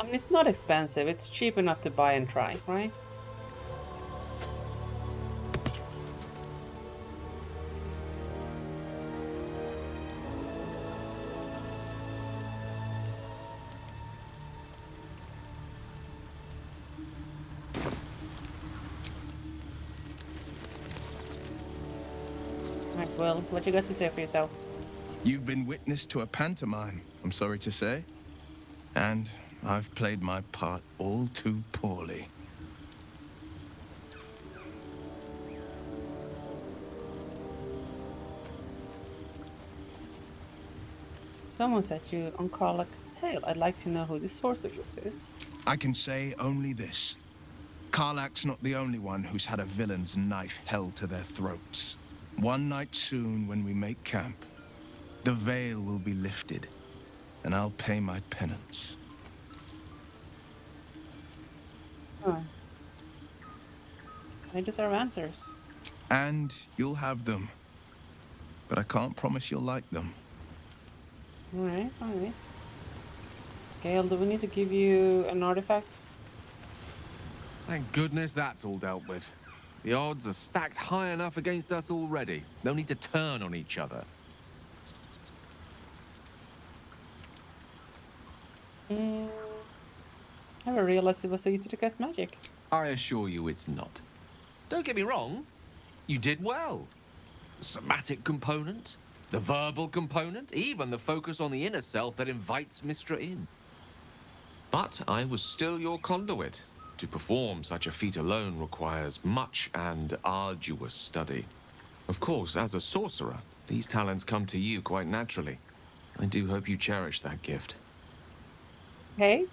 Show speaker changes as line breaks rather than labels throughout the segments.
I mean, it's not expensive. It's cheap enough to buy and try, right? Right, well, what you got to say for yourself?
You've been witness to a pantomime, I'm sorry to say. And I've played my part all too poorly.
Someone set you on Karlach's tail. I'd like to know who this source of yours is.
I can say only this. Karlach's not the only one who's had a villain's knife held to their throats. One night soon, when we make camp, the veil will be lifted, and I'll pay my penance.
Oh. I deserve answers.
And you'll have them. But I can't promise you'll like them.
Alright, alright. Gale, do we need to give you an artifact?
Thank goodness that's all dealt with. The odds are stacked high enough against us already. No need to turn on each other.
I never realized it was so easy to cast magic.
I assure you it's not. Don't get me wrong. You did well. The somatic component, the verbal component, even the focus on the inner self that invites Mystra in. But I was still your conduit. To perform such a feat alone requires much and arduous study. Of course, as a sorcerer, these talents come to you quite naturally. I do hope you cherish that gift.
Hey?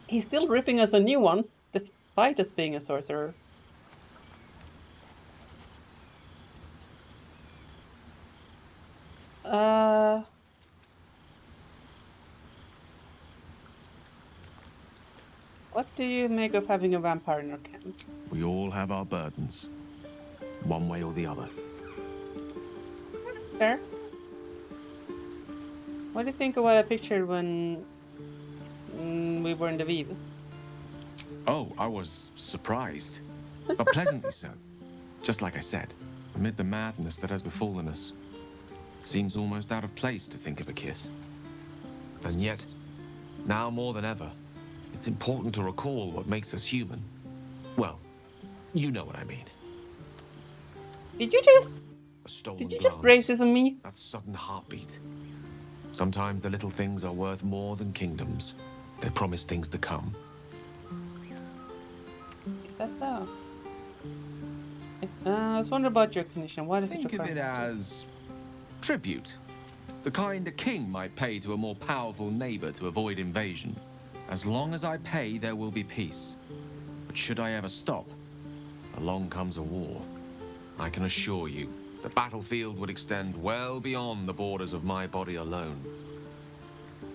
He's still ripping us a new one, despite us being a sorcerer. What do you make of having a vampire in your camp?
We all have our burdens, one way or the other.
Fair. What do you think of what I pictured when we were in the Vive?
Oh, I was surprised, but pleasantly so. Just like I said, amid the madness that has befallen us, it seems almost out of place to think of a kiss. And yet, now more than ever, it's important to recall what makes us human. Well, you know what I mean.
Did you just...
A stolen
Did you
glance,
just racism me?
that sudden heartbeat. Sometimes the little things are worth more than kingdoms. They promise things to come.
Is that so? I was wondering about your condition. What is it
Think of it as tribute. The kind a king might pay to a more powerful neighbor to avoid invasion. As long as I pay, there will be peace. But should I ever stop, along comes a war. I can assure you, the battlefield would extend well beyond the borders of my body alone.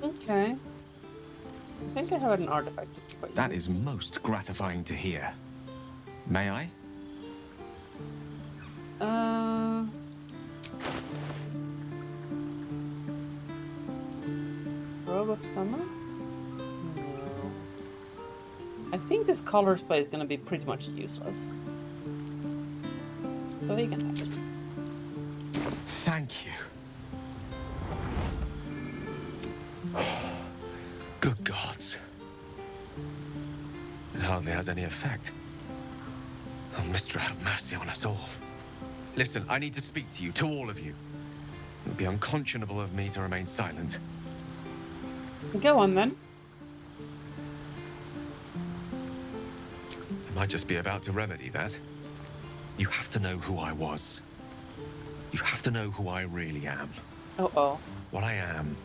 Okay. I think I have an artifact.
That is most gratifying to hear. May I?
Robe of Summer? No. I think this color spray is gonna be pretty much useless. So he can have it.
Thank you. Good gods. It hardly has any effect. Oh, Mystra, have mercy on us all. Listen, I need to speak to you, to all of you. It would be unconscionable of me to remain silent.
Go on then.
I might just be about to remedy that. You have to know who I was. You have to know who I really am.
Uh-oh.
What I am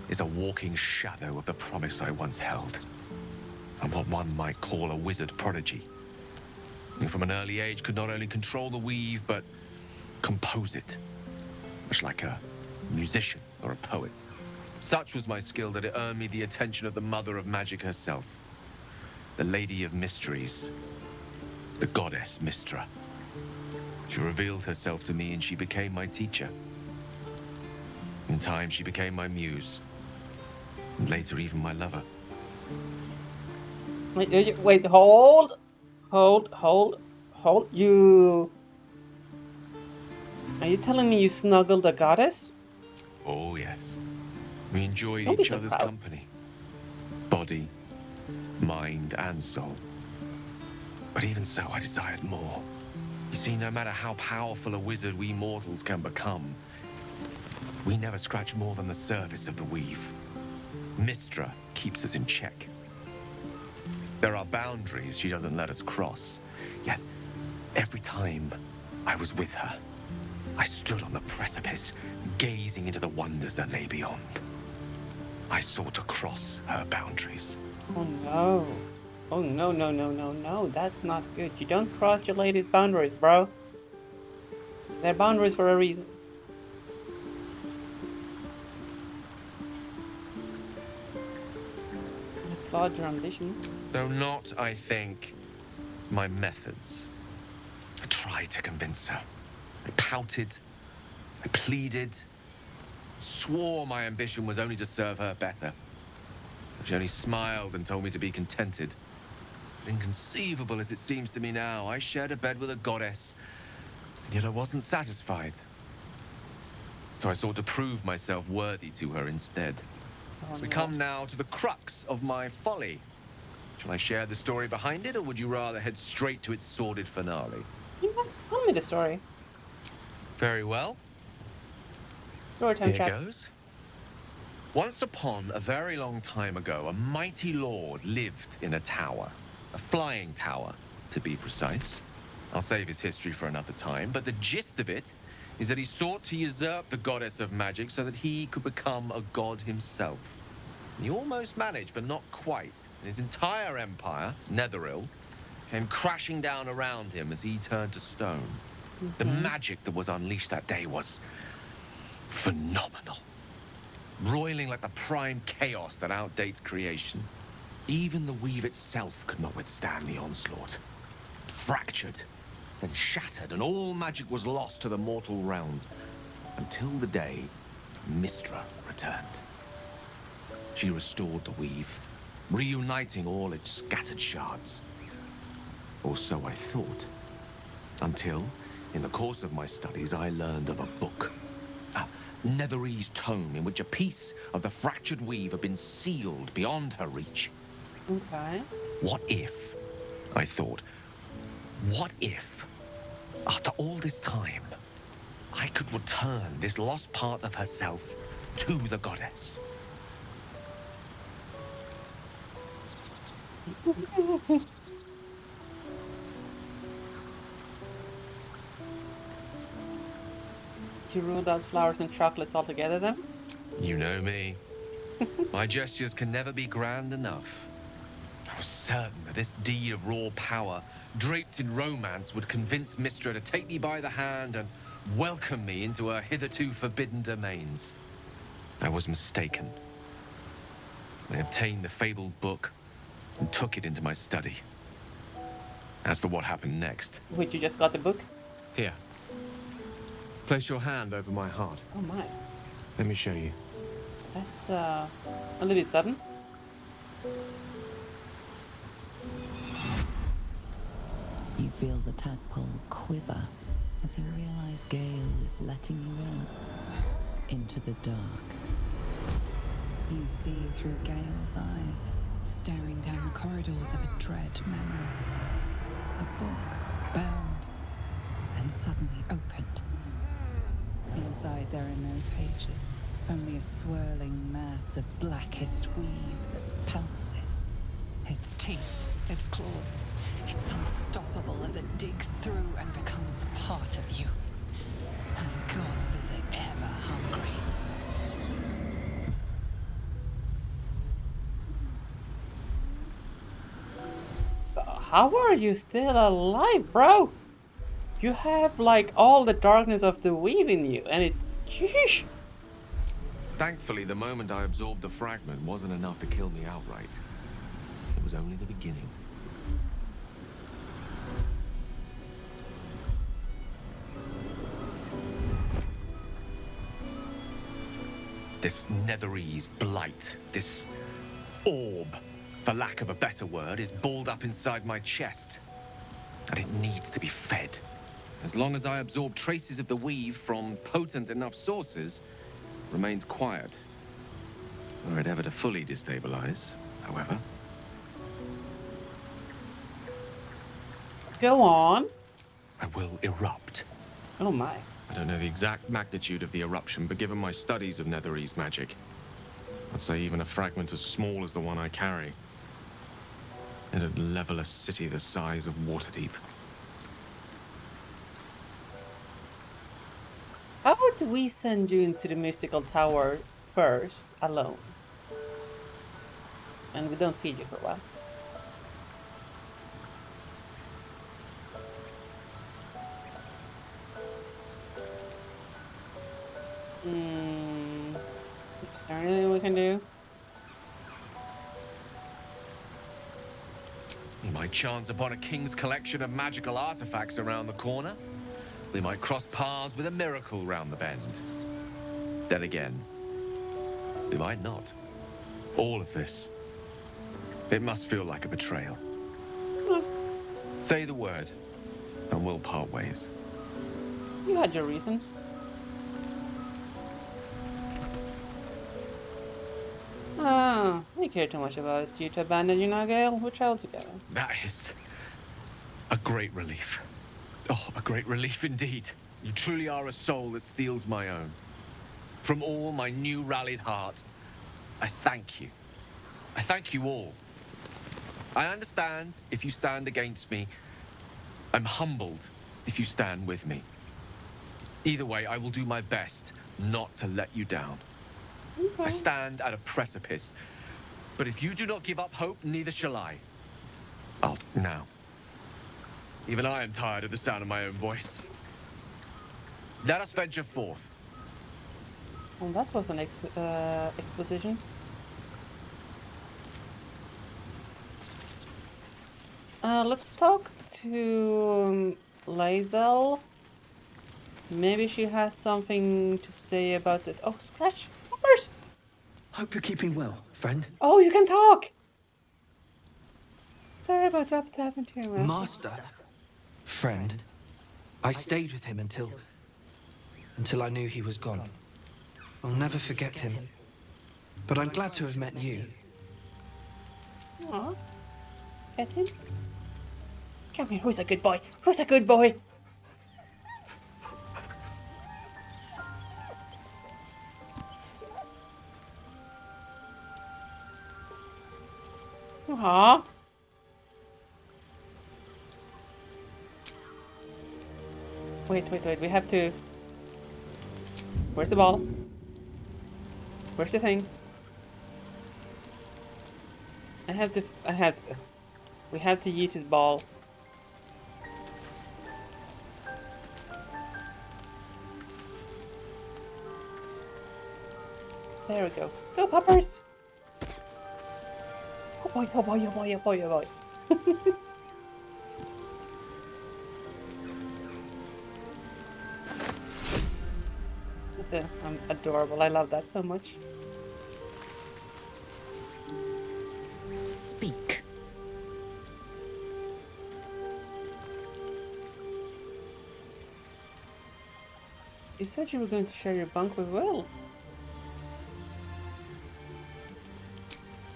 is a walking shadow of the promise I once held. I'm what one might call a wizard prodigy. Who from an early age could not only control the weave, but compose it. Much like a musician or a poet. Such was my skill that it earned me the attention of the mother of magic herself. The Lady of Mysteries. The goddess Mystra. She revealed herself to me and she became my teacher. In time, she became my muse. And later, even my lover.
Wait, hold. You... Are you telling me you snuggled a goddess?
Oh, yes. We enjoyed
Don't be
each
so
other's
proud.
company. Body, mind, and soul. But even so, I desired more. You see, no matter how powerful a wizard we mortals can become, we never scratch more than the surface of the weave. Mystra keeps us in check. There are boundaries she doesn't let us cross. Yet, every time I was with her, I stood on the precipice, gazing into the wonders that lay beyond. I sought to cross her boundaries.
Oh no. Oh no. That's not good. You don't cross your lady's boundaries, bro. They're boundaries for a reason. I applaud your ambition.
Though not, I think, my methods. I tried to convince her. I pouted. I pleaded. Swore my ambition was only to serve her better. She only smiled and told me to be contented. But inconceivable as it seems to me now, I shared a bed with a goddess, and yet I wasn't satisfied. So I sought to prove myself worthy to her instead.
Oh,
We
no.
come now to the crux of my folly. Shall I share the story behind it, or would you rather head straight to its sordid finale?
Tell me the story.
Very well.
Story time
Here
chat.
goes. Once upon a very long time ago, a mighty lord lived in a tower. A flying tower, to be precise. I'll save his history for another time, but the gist of it is that he sought to usurp the goddess of magic so that he could become a god himself. He almost managed, but not quite. His entire empire, Netheril, came crashing down around him as he turned to stone. The magic that was unleashed that day was phenomenal. Roiling like the prime chaos that outdates creation. Even the weave itself could not withstand the onslaught. It fractured, then shattered, and all magic was lost to the mortal realms. Until the day Mystra returned. She restored the weave, reuniting all its scattered shards. Or so I thought. Until, in the course of my studies, I learned of a book. A Netherese tome in which a piece of the fractured weave had been sealed beyond her reach.
Okay.
What if, I thought, what if, after all this time, I could return this lost part of herself to the goddess?
Did you rule out flowers and chocolates altogether then?
You know me. My gestures can never be grand enough. I was certain that this deed of raw power, draped in romance, would convince Mystra to take me by the hand and welcome me into her hitherto forbidden domains. I was mistaken. I obtained the fabled book and took it into my study. As for what happened next,
Wait, you just got the book?
here. Place your hand over my heart.
Oh my.
Let me show you.
That's a little bit sudden.
You feel the tadpole quiver as you realize Gale is letting you into the dark. You see through Gale's eyes, staring down the corridors of a dread memory. A book bound, then suddenly opened. Inside there are no pages, only a swirling mass of blackest weave that pounces. Its teeth, its claws, it's unstoppable as it digs through and becomes part of you. And God's is it ever hungry.
How are you still alive, bro? You have like all the darkness of the weave in you, and it's sheesh.
Thankfully, the moment I absorbed the fragment wasn't enough to kill me outright. It was only the beginning. This netherese blight, this orb, for lack of a better word, is balled up inside my chest. And it needs to be fed. As long as I absorb traces of the weave from potent enough sources, remains quiet. Were it ever to fully destabilize, however.
Go on.
I will erupt.
Oh my.
I don't know the exact magnitude of the eruption, but given my studies of netherese magic, I'd say even a fragment as small as the one I carry, it'd level a city the size of Waterdeep.
How about we send you into the mystical tower first, alone? And we don't feed you for a while. Is there anything we can do?
We might chance upon a king's collection of magical artifacts around the corner. We might cross paths with a miracle round the bend. Then again, we might not. All of this, it must feel like a betrayal. Say the word, and we'll part ways.
You had your reasons. I care too much about you to abandon you now, Gale. We traveled together.
That is a great relief. Oh, a great relief indeed. You truly are a soul that steals my own. From all my new rallied heart, I thank you. I thank you all. I understand if you stand against me. I'm humbled if you stand with me. Either way, I will do my best not to let you down.
Okay.
I stand at a precipice. But if you do not give up hope, neither shall I. Oh, now. Even I am tired of the sound of my own voice. Let us venture forth.
Well, that was an exposition. Let's talk to Lae'zel. Maybe she has something to say about it. Oh, Scratch! Hoppers!
Hope you're keeping well, friend.
Oh, you can talk! Sorry about what happened to you,
Master. Friend. I stayed with him until I knew he was gone. I'll never forget him. But I'm glad to have met you.
Aw. Get him? Come here, who's a good boy? Who's a good boy? Aww. Wait, we have to... Where's the ball? Where's the thing? We have to... We have to eat his ball. There we go. Go, puppers! Oh boy, oh boy, oh boy, oh boy, oh boy. I'm adorable. I love that so much.
Speak.
You said you were going to share your bunk with Will.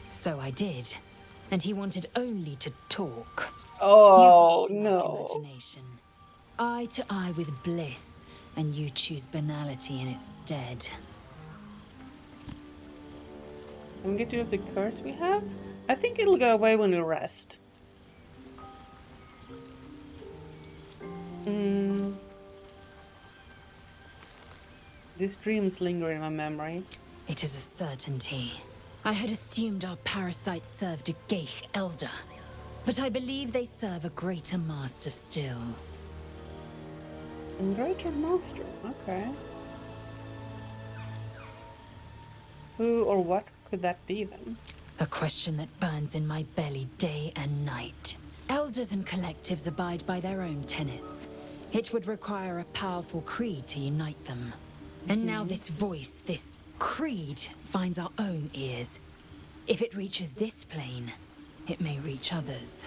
So I did. And he wanted only to talk.
Oh,
You
no.
imagination. Eye to eye with bliss, and you choose banality in its stead.
Can we get rid of the curse we have? I think it'll go away when we rest. These dreams linger in my memory.
It is a certainty. I had assumed our parasites served a Geich elder, but I believe they serve a greater master still.
Greater Master, okay. Who or what could that be then?
A question that burns in my belly day and night. Elders and collectives abide by their own tenets. It would require a powerful creed to unite them. And now this voice, this creed finds our own ears. If it reaches this plane, it may reach others.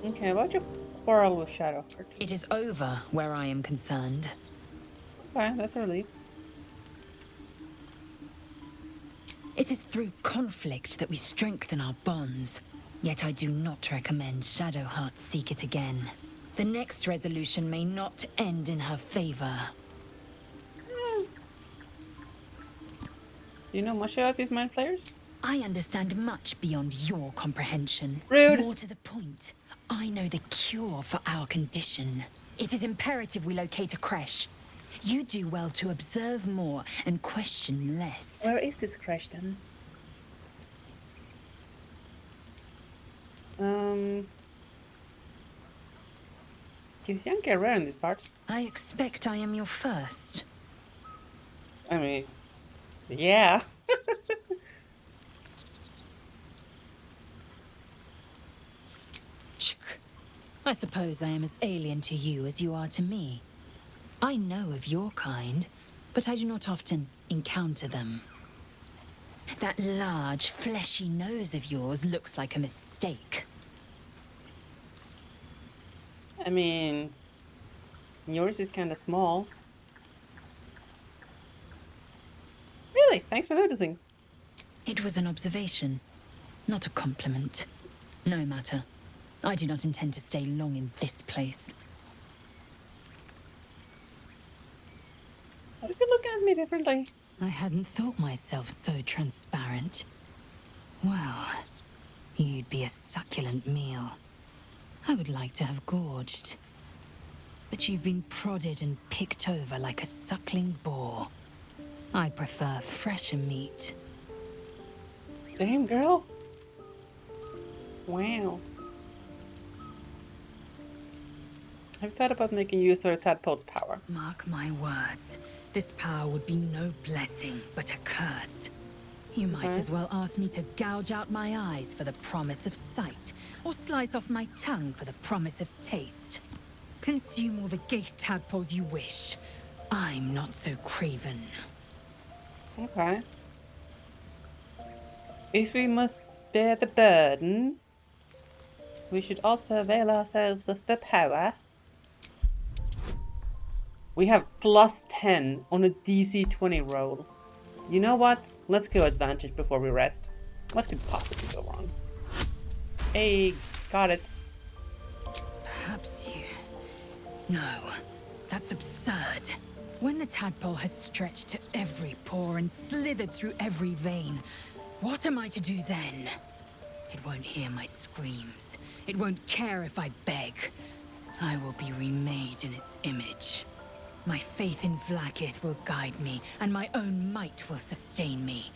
Okay, why'd you quarrel with Shadowheart?
It is over where I am concerned.
Okay, that's a relief.
It is through conflict that we strengthen our bonds. Yet I do not recommend Shadowheart seek it again. The next resolution may not end in her favor.
Do you know much about these mind players?
I understand much beyond your comprehension.
Rude.
More to the point, I know the cure for our condition. It is imperative we locate a creche. You do well to observe more and question less.
Where is this crash then? Githyanki are rare in these parts.
I expect I am your first.
I mean, yeah.
I suppose I am as alien to you as you are to me. I know of your kind, but I do not often encounter them. That large, fleshy nose of yours looks like a mistake.
I mean, yours is kind of small. Really? Thanks for noticing.
It was an observation, not a compliment. No matter. I do not intend to stay long in this place.
Why are you looking at me differently?
I hadn't thought myself so transparent. Well, you'd be a succulent meal. I would like to have gorged. But you've been prodded and picked over like a suckling boar. I prefer fresher meat.
Damn, girl. Wow. Have you thought about making use of the tadpole's power?
Mark my words. This power would be no blessing, but a curse. You might as well ask me to gouge out my eyes for the promise of sight, or slice off my tongue for the promise of taste. Consume all the gate tadpoles you wish. I'm not so craven.
Okay. If we must bear the burden, we should also avail ourselves of the power. We have plus 10 on a DC 20 roll. You know what? Let's go advantage before we rest. What could possibly go wrong? Hey, got it.
Perhaps you... No, that's absurd. When the tadpole has stretched to every pore and slithered through every vein, what am I to do then? It won't hear my screams. It won't care if I beg. I will be remade in its image. My faith in Vlaakith will guide me, and my own might will sustain me.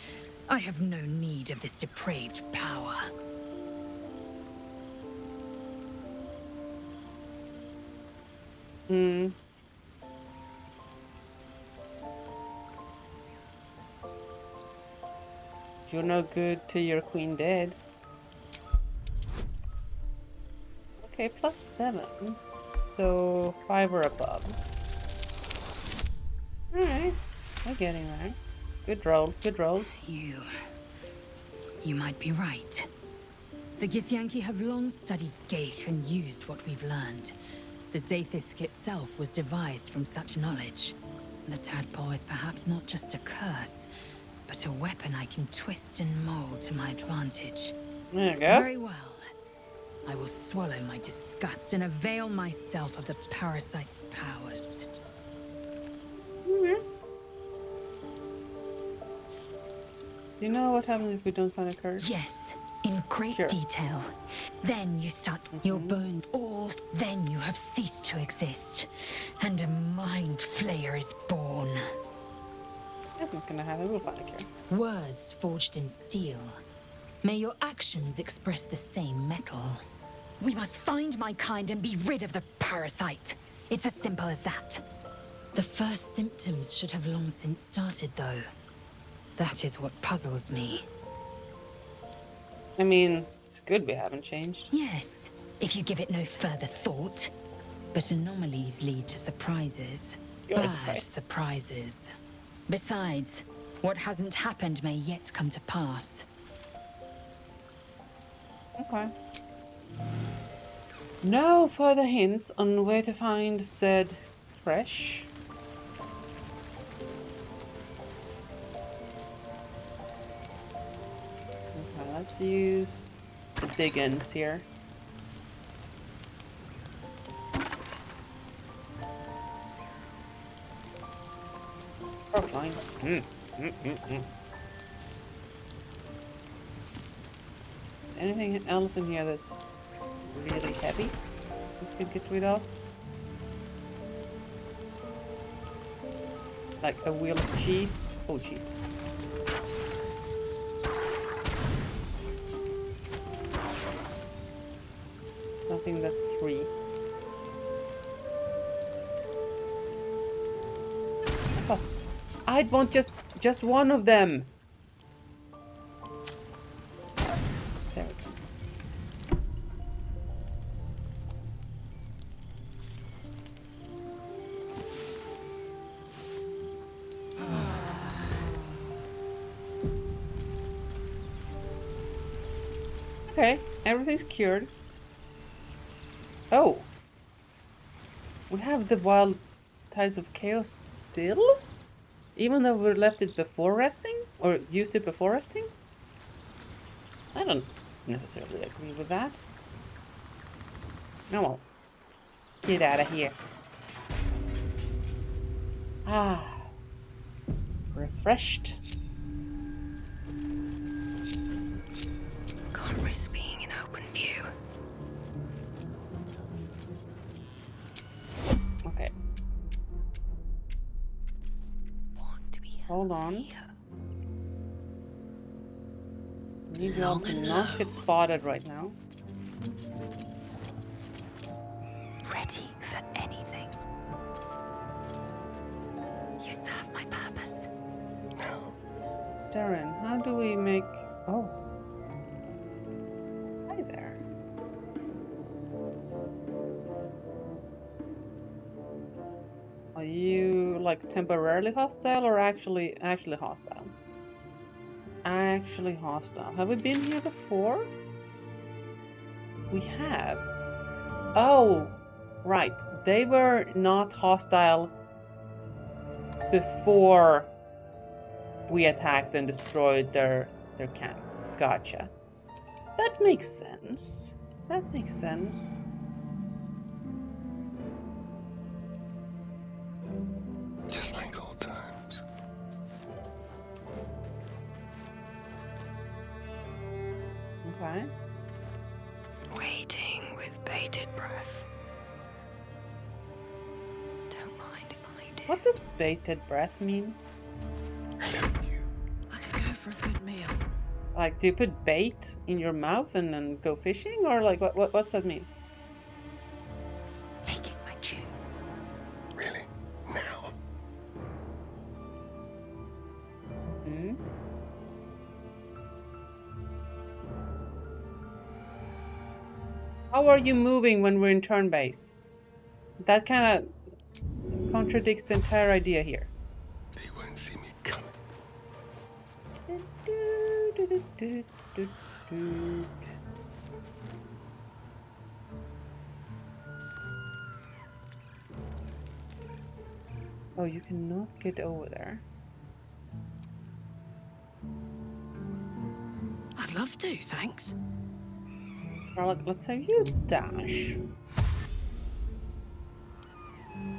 I have no need of this depraved power.
You're no good to your queen dead. Okay, plus 7. So 5 or above. Alright, we're getting there. Good rolls, good rolls.
You might be right. The Githyanki have long studied Geich and used what we've learned. The Zaithisk itself was devised from such knowledge. The tadpole is perhaps not just a curse, but a weapon I can twist and mold to my advantage.
There you go.
Very well. I will swallow my disgust and avail myself of the parasite's powers.
Do you know what happens if we don't find a curse?
Yes, in great
Sure.
detail. Then you start your bones all. Then you have ceased to exist, and a mind flayer is born.
I'm not gonna have it, we'll find a cure.
Words forged in steel. May your actions express the same metal. We must find my kind and be rid of the parasite. It's as simple as that. The first symptoms should have long since started, though. That is what puzzles me.
I mean, it's good we haven't changed.
Yes, if you give it no further thought. But anomalies lead to surprises.
You're a
Bad
surprise.
surprises. Besides, what hasn't happened may yet come to pass.
Okay. No further hints on where to find said fresh. Okay, let's use the big ends here. Line. Is there anything else in here that's really heavy we could get rid of? Like a wheel of cheese? Oh, cheese. Something that's 3. That's awesome. I'd want just one of them. There we go. Okay, everything's cured. Oh. We have the wild tides of chaos still? Even though we left it before resting? Or used it before resting? I don't necessarily agree with that. No, well. Get out of here. Ah. Refreshed.
Can't risk being in open view.
Okay. Hold on. Need you all to not get spotted right now.
Ready for anything. You serve my purpose.
Staren, how do we make... Oh. Hi there. Are you like temporarily hostile or actually hostile? Actually hostile. Have we been here before? We have. Oh, right. They were not hostile before we attacked and destroyed their camp. Gotcha. That makes sense. That makes sense.
Just like old times.
Okay.
Waiting with bated breath. Don't mind if I do.
What does bated breath mean?
I could go for a good meal.
Like, do you put bait in your mouth and then go fishing? Or like, what's that mean?
Taking my chew.
Really? Now?
Hmm? How are you moving when we're in turn-based? That kind of contradicts the entire idea here.
They won't see me coming.
Oh, you cannot get over there.
I'd love to, thanks.
Well, let's have you dash.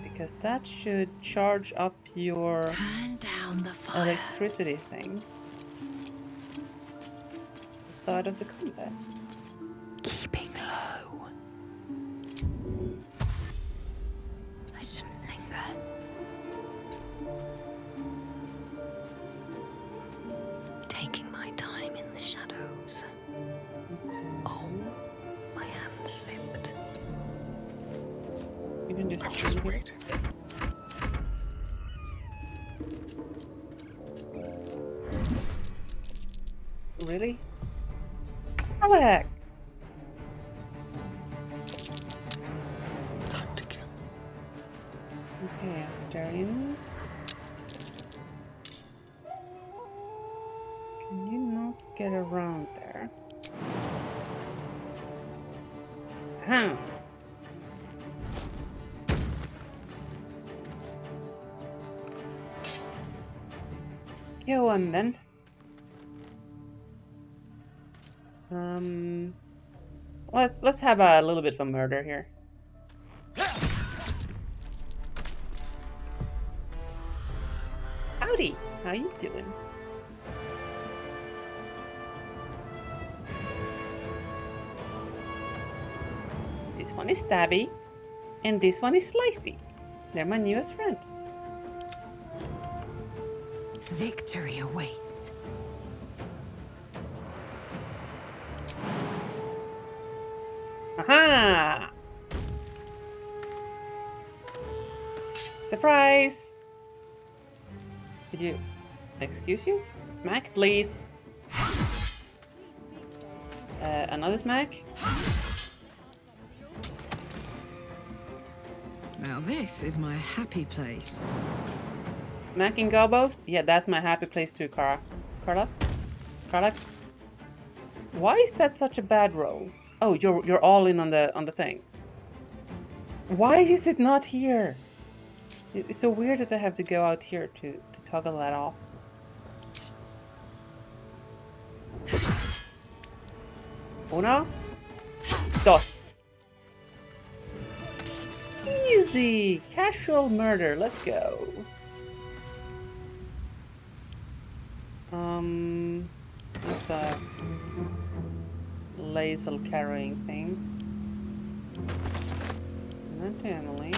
Because that should charge up your
Turn down the fire.
electricity thing. The start of the combat.
Keeping low. I shouldn't linger. Taking my time in the shadows. Oh, my hand slipped.
You can just
I'm
shoot
just
it.
waiting.
Really? How the heck?
Time to kill.
Okay, Astarian. get around there. Huh. Go on then. Let's have a little bit of a murder here. Howdy, how you doing? This one is Stabby, and this one is Slicey. They're my newest friends.
Victory awaits.
Aha! Surprise! Did you... excuse you? Smack, please. Another smack?
Now this is my happy place.
Smacking gobos? Yeah, that's my happy place too, Carla. Carla? Why is that such a bad roll? Oh, you're all in on the thing. Why is it not here? It's so weird that I have to go out here to toggle that off. Uno, dos. Easy! Casual murder, let's go. That's a laser carrying thing. Not Emily.